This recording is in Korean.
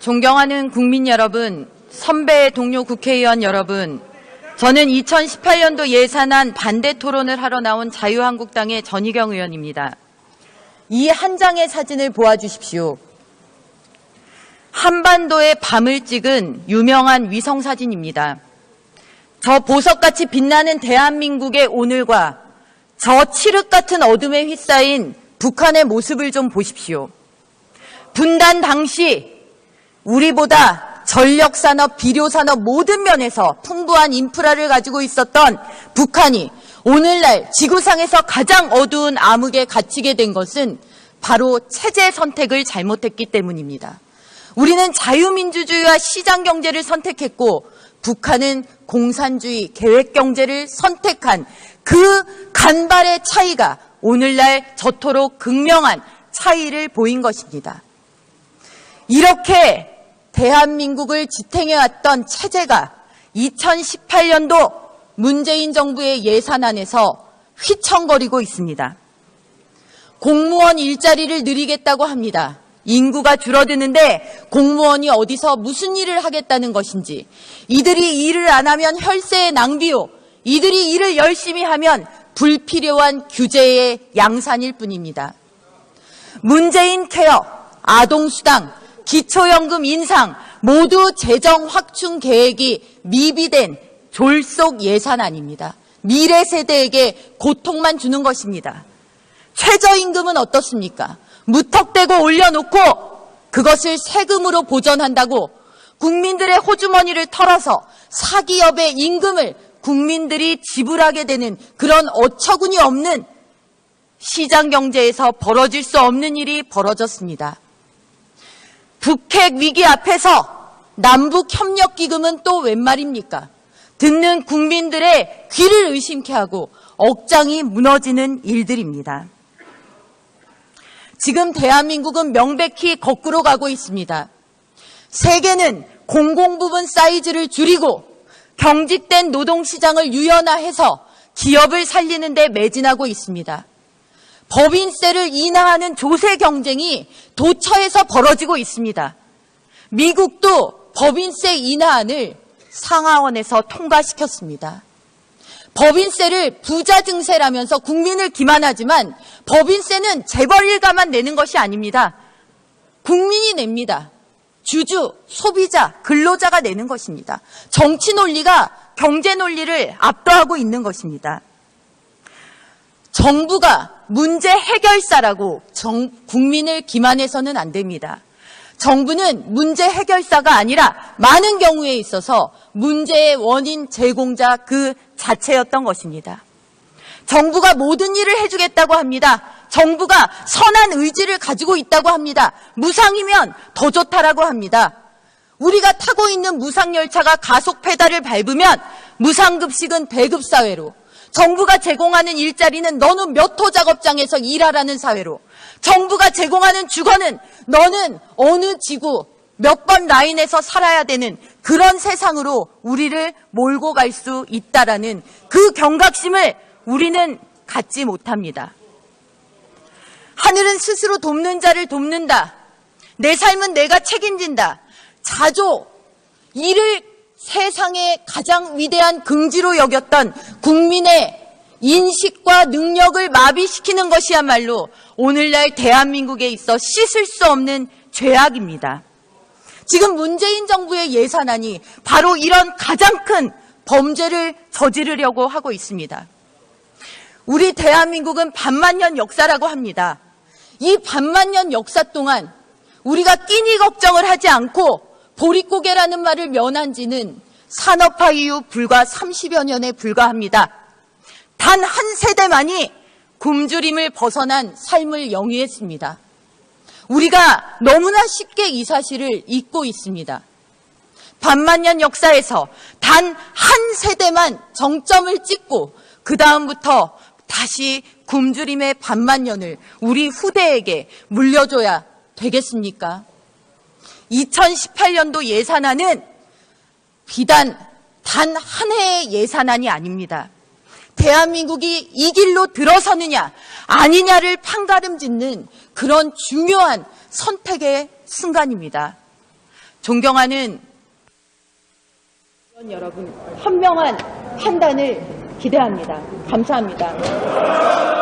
존경하는 국민 여러분, 선배 동료 국회의원 여러분, 저는 2018년도 예산안 반대 토론을 하러 나온 자유한국당의 전희경 의원입니다. 이 한 장의 사진을 보아주십시오. 한반도의 밤을 찍은 유명한 위성사진입니다. 저 보석같이 빛나는 대한민국의 오늘과 저 칠흑 같은 어둠에 휩싸인 북한의 모습을 좀 보십시오. 분단 당시 우리보다 전력산업, 비료산업 모든 면에서 풍부한 인프라를 가지고 있었던 북한이 오늘날 지구상에서 가장 어두운 암흑에 갇히게 된 것은 바로 체제 선택을 잘못했기 때문입니다. 우리는 자유민주주의와 시장경제를 선택했고 북한은 공산주의, 계획경제를 선택한 그 간발의 차이가 오늘날 저토록 극명한 차이를 보인 것입니다. 이렇게 대한민국을 지탱해왔던 체제가 2018년도 문재인 정부의 예산안에서 휘청거리고 있습니다. 공무원 일자리를 늘리겠다고 합니다. 인구가 줄어드는데 공무원이 어디서 무슨 일을 하겠다는 것인지, 이들이 일을 안 하면 혈세의 낭비요, 이들이 일을 열심히 하면 불필요한 규제의 양산일 뿐입니다. 문재인 케어, 아동수당, 기초연금 인상 모두 재정 확충 계획이 미비된 졸속 예산안입니다. 미래 세대에게 고통만 주는 것입니다. 최저임금은 어떻습니까? 무턱대고 올려놓고 그것을 세금으로 보전한다고 국민들의 호주머니를 털어서 사기업의 임금을 국민들이 지불하게 되는 그런 어처구니 없는 시장경제에서 벌어질 수 없는 일이 벌어졌습니다. 북핵 위기 앞에서 남북협력기금은 또 웬 말입니까? 듣는 국민들의 귀를 의심케 하고 억장이 무너지는 일들입니다. 지금 대한민국은 명백히 거꾸로 가고 있습니다. 세계는 공공부문 사이즈를 줄이고 경직된 노동시장을 유연화해서 기업을 살리는 데 매진하고 있습니다. 법인세를 인하하는 조세 경쟁이 도처에서 벌어지고 있습니다. 미국도 법인세 인하안을 상하원에서 통과시켰습니다. 법인세를 부자 증세라면서 국민을 기만하지만 법인세는 재벌 일가만 내는 것이 아닙니다. 국민이 냅니다. 주주, 소비자, 근로자가 내는 것입니다. 정치 논리가 경제 논리를 압도하고 있는 것입니다. 정부가 문제 해결사라고 국민을 기만해서는 안 됩니다. 정부는 문제 해결사가 아니라 많은 경우에 있어서 문제의 원인 제공자 그 자체였던 것입니다. 정부가 모든 일을 해주겠다고 합니다. 정부가 선한 의지를 가지고 있다고 합니다. 무상이면 더 좋다라고 합니다. 우리가 타고 있는 무상열차가 가속 페달을 밟으면 무상급식은 배급사회로, 정부가 제공하는 일자리는 너는 몇 호 작업장에서 일하라는 사회로, 정부가 제공하는 주거는 너는 어느 지구 몇 번 라인에서 살아야 되는 그런 세상으로 우리를 몰고 갈 수 있다라는 그 경각심을 우리는 갖지 못합니다. 하늘은 스스로 돕는 자를 돕는다. 내 삶은 내가 책임진다. 자조, 이를 세상의 가장 위대한 긍지로 여겼던 국민의 인식과 능력을 마비시키는 것이야말로 오늘날 대한민국에 있어 씻을 수 없는 죄악입니다. 지금 문재인 정부의 예산안이 바로 이런 가장 큰 범죄를 저지르려고 하고 있습니다. 우리 대한민국은 반만년 역사라고 합니다. 이 반만년 역사 동안 우리가 끼니 걱정을 하지 않고 보릿고개라는 말을 면한 지는 산업화 이후 불과 30여 년에 불과합니다. 단 한 세대만이 굶주림을 벗어난 삶을 영위했습니다. 우리가 너무나 쉽게 이 사실을 잊고 있습니다. 반만년 역사에서 단 한 세대만 정점을 찍고 그 다음부터 다시 굶주림의 반만년을 우리 후대에게 물려줘야 되겠습니까? 2018년도 예산안은 비단 단 한 해의 예산안이 아닙니다. 대한민국이 이 길로 들어서느냐 아니냐를 판가름 짓는 그런 중요한 선택의 순간입니다. 존경하는 의원 여러분, 현명한 판단을 기대합니다. 감사합니다.